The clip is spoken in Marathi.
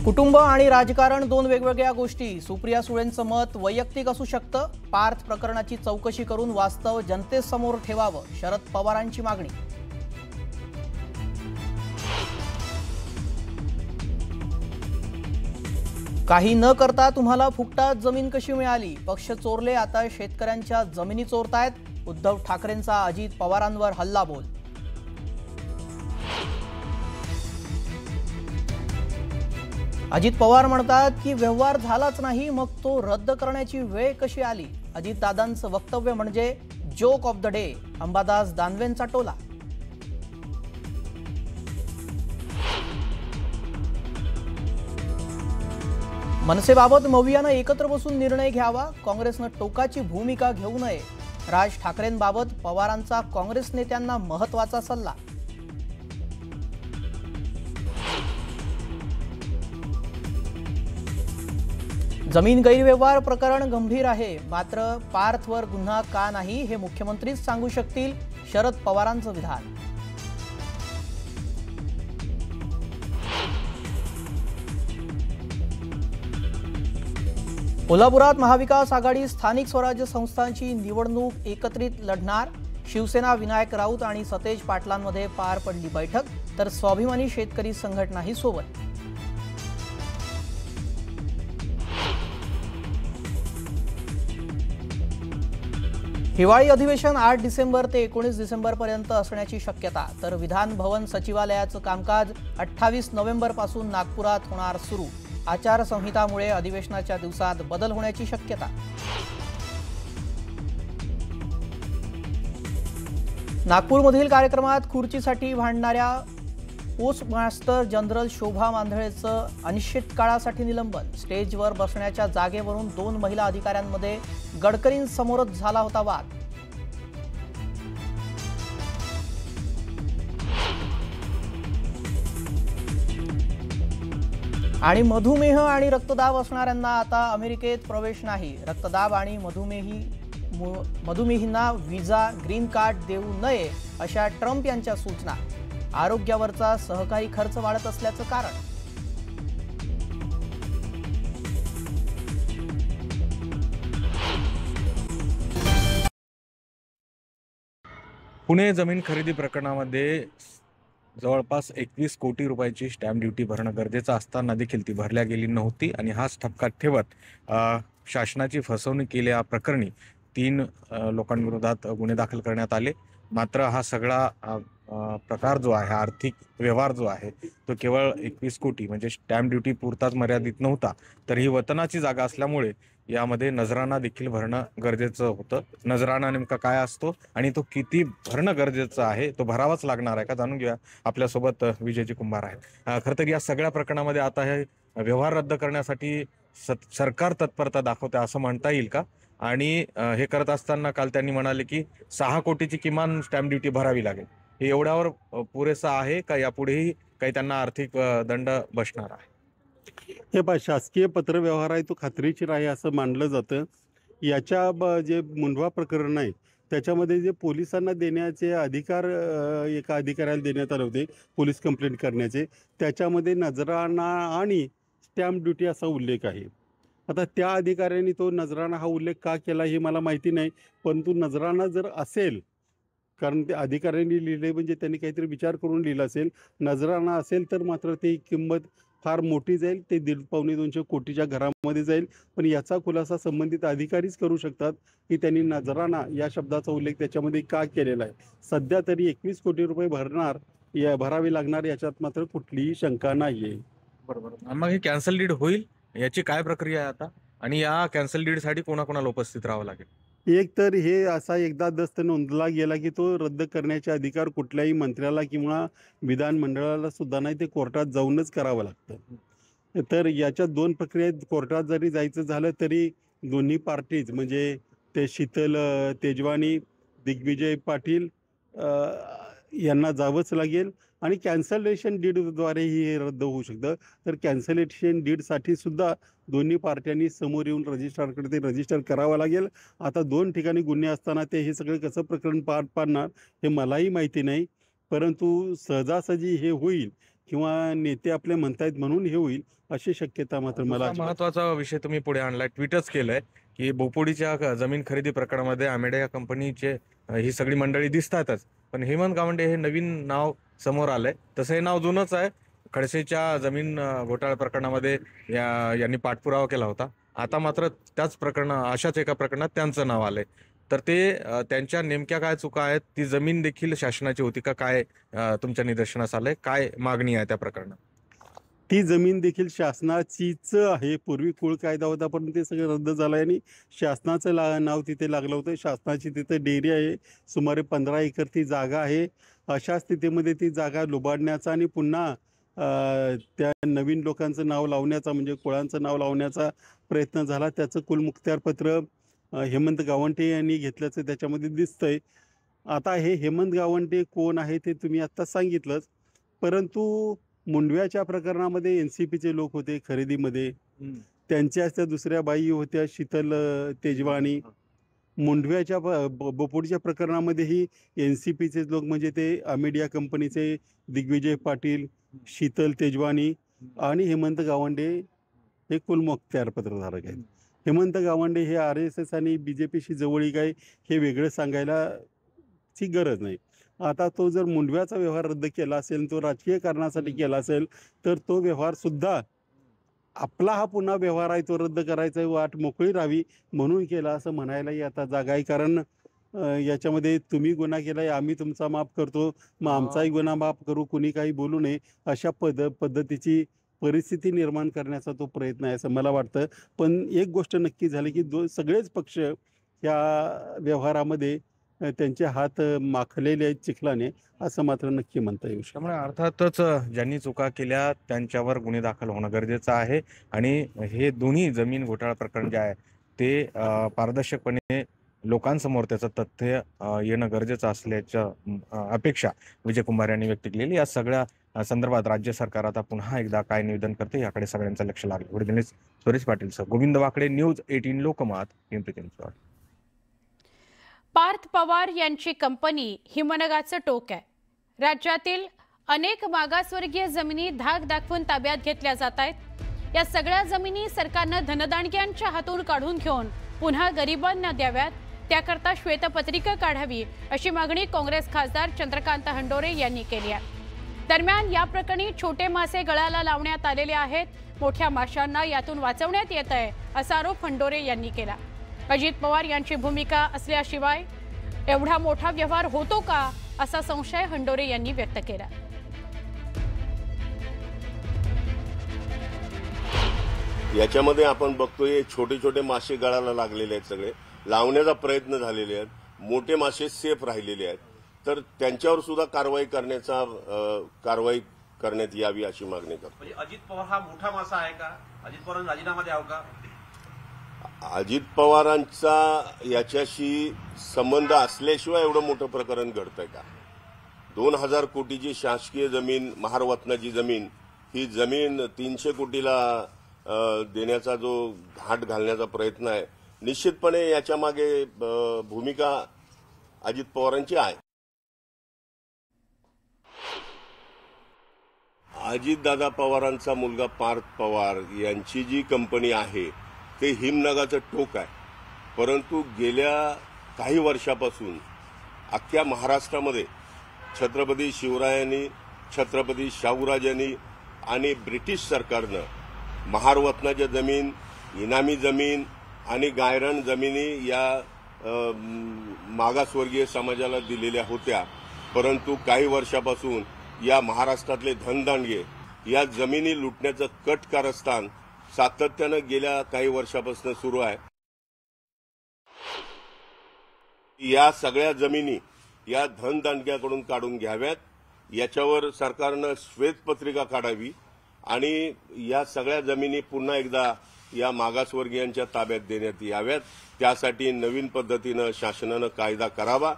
कुटुंब आणि राजकारण दोन वेगवेगळ्या गोष्टी. सुप्रिया सुळेंचं मत वैयक्तिक असू शकतं. पार्थ प्रकरणाची चौकशी करून वास्तव जनतेसमोर ठेवावं, शरद पवारांची मागणी. काही न करता तुम्हाला फुकटात जमीन कशी मिळाली? पक्ष चोरले, आता शेतकऱ्यांच्या जमिनी चोरतायत. उद्धव ठाकरेंचा अजित पवारांवर हल्लाबोल. अजित पवार म्हणतात की व्यवहार झालाच नाही, मग तो रद्द करण्याची वेळ कशी आली? अजितदादांचं वक्तव्य म्हणजे joke of the day. Ambadas दानवेंचा टोला. मनसेबाबत मवियानं एकत्र बसून निर्णय घ्यावा, काँग्रेसनं टोकाची भूमिका घेऊ नये. राज ठाकरेंबाबत पवारांचा काँग्रेस नेत्यांना महत्त्वाचा सल्ला. जमीन गैरव्यवहार प्रकरण गंभीर आहे, मात्र पार्थवर गुन्हा का नाही हे मुख्यमंत्रीच सांगू शकतील, शरद पवारांचं विधान. कोल्हापुरात महाविकास आघाडी स्थानिक स्वराज्य संस्थांची निवडणूक एकत्रित लढणार. शिवसेना, विनायक राऊत आणि सतेज पाटलांमध्ये पार पडली बैठक, तर स्वाभिमानी शेतकरी संघटनाही सोबत. हिवाळी अधिवेशन 8 डिसेंबर ते 19 डिसेंबरपर्यंत असण्याची शक्यता, तर विधान भवन सचिवालयाचं कामकाज 28 नोव्हेंबरपासून नागपुरात होणार सुरू. आचारसंहितामुळे अधिवेशनाच्या दिवसात बदल होण्याची शक्यता. नागपूरमधील कार्यक्रमात खुर्चीसाठी भांडणाऱ्या पोस्टमास्टर जनरल शोभा मांधळेचं अनिश्चित काळासाठी निलंबन. स्टेजवर बसण्याच्या जागेवरून 2 महिला अधिकाऱ्यांमध्ये गडकरींसमोरच झाला होता वाद. आणि मधुमेह आणि रक्तदाब असणाऱ्यांना आता अमेरिकेत प्रवेश नाही. रक्तदाब आणि मधुमेहींना व्हिसा, ग्रीन कार्ड देऊ नये अशा ट्रम्प यांच्या सूचना. आरोग्यावरचा सहकारी खर्च वाढत असल्याचं कारण. पुणे जमीन खरेदी प्रकरणामध्ये जवळपास 21 कोटी रुपयाची स्टॅम्प ड्युटी भरणं गरजेचं असताना देखील ती भरल्या गेली नव्हती आणि हाच ठपका ठेवत शासनाची फसवणूक केल्याप्रकरणी 3 लोकांविरोधात गुन्हे दाखल करण्यात आले. मात्र हा सगळा प्रकार जो आहे, आर्थिक व्यवहार जो आहे, तो केवळ 21 कोटी म्हणजे स्टॅम्प ड्युटी पुरताच मर्यादित नव्हता, तर ही वतनाची जागा असल्यामुळे यामध्ये नजराना देखील भरणं गरजेचं होतं. नजराना नेमका काय असतो आणि तो किती भरणं गरजेचं आहे, तो भरावाच लागणार आहे का, जाणून घेऊया. आपल्यासोबत विजयजी कुंभार आहेत. खरं तर या सगळ्या प्रकरणामध्ये आता हे व्यवहार रद्द करण्यासाठी सरकार तत्परता दाखवते असं म्हणता येईल का? आणि हे करत असताना काल त्यांनी म्हणाले की 6 कोटीची किमान स्टॅम्प ड्युटी भरावी लागेल. हे एवढ्यावर पुरेसं आहे का? यापुढेही काही त्यांना आर्थिक दंड बसणार आहे? हे शासकीय पत्रव्यवहार आहे तो खात्रीशीर आहे असं मानलं जातं. याच्या जे मुंढवा प्रकरण आहे त्याच्यामध्ये जे पोलिसांना देण्याचे अधिकार एका अधिकाऱ्याला देण्यात आले होते पोलीस कंप्लेंट करण्याचे, त्याच्यामध्ये नजराना आणि स्टॅम्प ड्युटी असा उल्लेख आहे. आता त्या अधिकाऱ्यांनी तो नजराना हा उल्लेख का केला हे मला माहिती नाही, परंतु नजराना जर असेल, कारण ते अधिकाऱ्यांनी लिहिले म्हणजे त्यांनी काहीतरी विचार करून लिहिलं असेल, नजराना असेल तर मात्र ती किंमत फार मोठी जाईल, ते 1.5-200 कोटीच्या घरामध्ये जाईल. पण याचा खुलासा संबंधित अधिकारीच करू शकतात की त्यांनी नजराना या शब्दाचा उल्लेख त्याच्यामध्ये का केलेला आहे. सध्या तरी 21 कोटी रुपये भरावे लागणार, याच्यात मात्र कुठलीही शंका नाही आहे. बरोबर. मग हे कॅन्सल डीड होईल, याची काय प्रक्रिया आहे आता? आणि या कॅन्सल डीडसाठी कोणाकोणाला उपस्थित राहावं लागेल? एक तर हे असा एकदा दस्त नोंदला गेला की तो रद्द करण्याचे अधिकार कुठल्याही मंत्र्याला किंवा विधानमंडळाला सुद्धा नाही, ते कोर्टात जाऊनच करावं लागतं. तर याच्या 2 प्रक्रियेत कोर्टात जरी जायचं झालं तरी दोन्ही पार्टीज म्हणजे ते शीतल तेजवानी, दिग्विजय पाटील यांना जावंच लागेल आणि कॅन्सलेशन डीडद्वारेही हे रद्द होऊ शकतं. तर कॅन्सलेशन डीडसाठी सुद्धा दोन्ही पार्ट्यांनी समोर येऊन रजिस्ट्रारकडे ते रजिस्टर करावं लागेल. आता 2 ठिकाणी गुन्हे असताना ते हे सगळं कसं प्रकरण पार पाडणार हे मलाही माहिती नाही, परंतु सहजासहजी हे होईल किंवा नेते आपले म्हणतायत म्हणून हे होईल अशी शक्यता मात्र मला दुसरा महत्वाचा विषय तुम्ही पुढे आणलाय, ट्विटच केलंय की बोपोडीच्या जमीन खरेदी प्रकरणामध्ये आमेडे या कंपनीचे ही सगळी मंडळी दिसतातच, पण हेमंत गावंडे हे नवीन नाव समोर आलंय. तसं हे नाव जुनंच आहे. खडसेच्या जमीन घोटाळा प्रकरणामध्ये यांनी पाठपुरावा केला होता. आता मात्र त्याच अशाच एका प्रकरणात त्यांचं नाव आलंय. तर ते त्यांच्या नेमक्या काय चुका आहेत, ती जमीन देखील शासनाची होती का, काय तुमच्या निदर्शनास आलंय, काय मागणी आहे त्या प्रकरणात? ती जमीन देखील शासनाचीच आहे. पूर्वी कुळ कायदा होता पण ते सगळं रद्द झालं आणि शासनाचं नाव तिथे लागलं होतं. शासनाची तिथे डेअरी आहे, सुमारे 15 एकर ती जागा आहे. अशा स्थितीमध्ये ती जागा लुबाडण्याचा आणि पुन्हा त्या नवीन लोकांचं नाव लावण्याचा म्हणजे कुळांचं नाव लावण्याचा प्रयत्न झाला. त्याचं कुलमुखत्यारपत्र हेमंत गावंडे यांनी घेतल्याचं त्याच्यामध्ये दिसतंय. आता हे हेमंत गावंडे कोण आहे ते तुम्ही आत्ता सांगितलंच, परंतु मुंडव्याच्या प्रकरणामध्ये NCPचे लोक होते खरेदीमध्ये. त्यांच्याच त्या दुसऱ्या बाई होत्या शीतल तेजवानी. मुंडव्याच्या बोपोडीच्या प्रकरणामध्येही NCPचे लोक म्हणजे ते अमेडिया कंपनीचे दिग्विजय पाटील, शीतल तेजवानी आणि हेमंत गावंडे हे कुलमुखत्यारपत्रधारक आहेत. हेमंत गावंडे हे RSS आणि BJPशी जवळीक आहे हे वेगळं सांगायला ची गरज नाही. आता तो जर मुंडव्याचा व्यवहार रद्द केला असेल, तो राजकीय कारणासाठी केला असेल, तर तो व्यवहार सुद्धा आपला हा पुन्हा व्यवहार आहे तो रद्द करायचा, वाट मोकळी राहावी म्हणून केला असं म्हणायलाही आता जागा आहे. कारण याच्यामध्ये तुम्ही गुन्हा केलाय, आम्ही तुमचा माफ करतो, मग आमचाही गुन्हा माफ करू, कुणी काही बोलू नये, अशा पद्धतीची परिस्थिती निर्माण करण्याचा तो प्रयत्न आहे असं मला वाटतं. पण एक गोष्ट नक्की झाली की सगळेच पक्ष या व्यवहारामध्ये त्यांचे हात माखलेले आहेत चिखलाने, असं मात्र नक्की म्हणता येऊ शकतं. त्यामुळे अर्थातच ज्यांनी चुका केल्या त्यांच्यावर गुन्हे दाखल होणं गरजेचं आहे आणि हे दोन्ही जमीन घोटाळा प्रकरण जे आहे ते पारदर्शकपणे लोकांसमोर त्याचं तथ्य येणं गरजेचं असल्याच्या अपेक्षा विजय कुमार यांनी व्यक्त केलेली. या सगळ्या संदर्भात राज्य सरकार आता पुन्हा एकदा काय निवेदन करते याकडे सगळ्यांचं लक्ष लागलं. व्हिडिओ सुरेश पाटील सर, गोविंद वाकडे, न्यूज 18 लोकमत, पिंपरी चिंचवड. पार्थ पवार यांची कंपनी हिमनगाचं टोक आहे. राज्यातील अनेक मागासवर्गीय जमिनी धाक दाखवून ताब्यात घेतल्या जात आहेत. या सगळ्या जमिनी सरकारनं धनदांडग्यांच्या हातून काढून घेऊन पुन्हा गरिबांना द्याव्यात, त्याकरता श्वेतपत्रिका काढावी अशी मागणी काँग्रेस खासदार चंद्रकांत हंडोरे यांनी केली आहे. दरम्यान या प्रकरणी छोटे मासे गळाला लावण्यात आलेले आहेत. मोठ्या माशांना यातून वाचवण्यात येत आहे असा आरोप हंडोरे यांनी केला. अजित पवार यांची भूमिका असल्याशिवाय एवढा मोठा व्यवहार होतो का असा संशय हंडोरे यांनी व्यक्त केला. याच्यामध्ये आपण बघतोय छोटे छोटे मासे गळाला लागलेले आहेत, सगळे लावण्याचा प्रयत्न झालेले आहेत, मोठे मासे सेफ राहिलेले आहेत, तर त्यांच्यावर सुद्धा कारवाई करण्यात यावी अशी मागणी करतो. म्हणजे अजित पवार हा मोठा मासा आहे का? अजित पवारांना राजीनामा द्यावा का? अजित पवारांचा याच्याशी संबंध असल्याशिवाय एवढं मोठं प्रकरण घडतंय का? 2000 कोटीची शासकीय जमीन, महारवतनाची जमीन, ही जमीन 300 कोटीला देण्याचा जो घाट घालण्याचा प्रयत्न आहे, निश्चितपणे याच्या मागे भूमिका अजित पवारांची आहे. अजितदादा पवारांचा मुलगा पार्थ पवार यांची जी कंपनी आहे ते हिमनगाचं टोक आहे, परंतु गेल्या काही वर्षापासून अख्ख्या महाराष्ट्रामध्ये छत्रपती शिवरायांनी, छत्रपती शाहूराजांनी आणि ब्रिटिश सरकारनं महारवतनाच्या जमीन, इनामी जमीन आणि गायरान जमिनी या मागासवर्गीय समाजाला दिलेल्या होत्या. परंतु काही वर्षापासून या महाराष्ट्रातले धनदांडगे या जमिनी लुटण्याचं कट कारस्थान सातत्यानं गेल्या काही वर्षापासून सुरू आहे. या सगळ्या जमिनी या धनदांडग्याकडून काढून घ्याव्यात, याच्यावर सरकारनं श्वेतपत्रिका काढावी आणि या सगळ्या जमिनी पुन्हा एकदा या मागासवर्गीयांच्या ताब्यात देण्यात याव्यात. त्यासाठी नवीन पद्धतीनं शासनानं कायदा करावा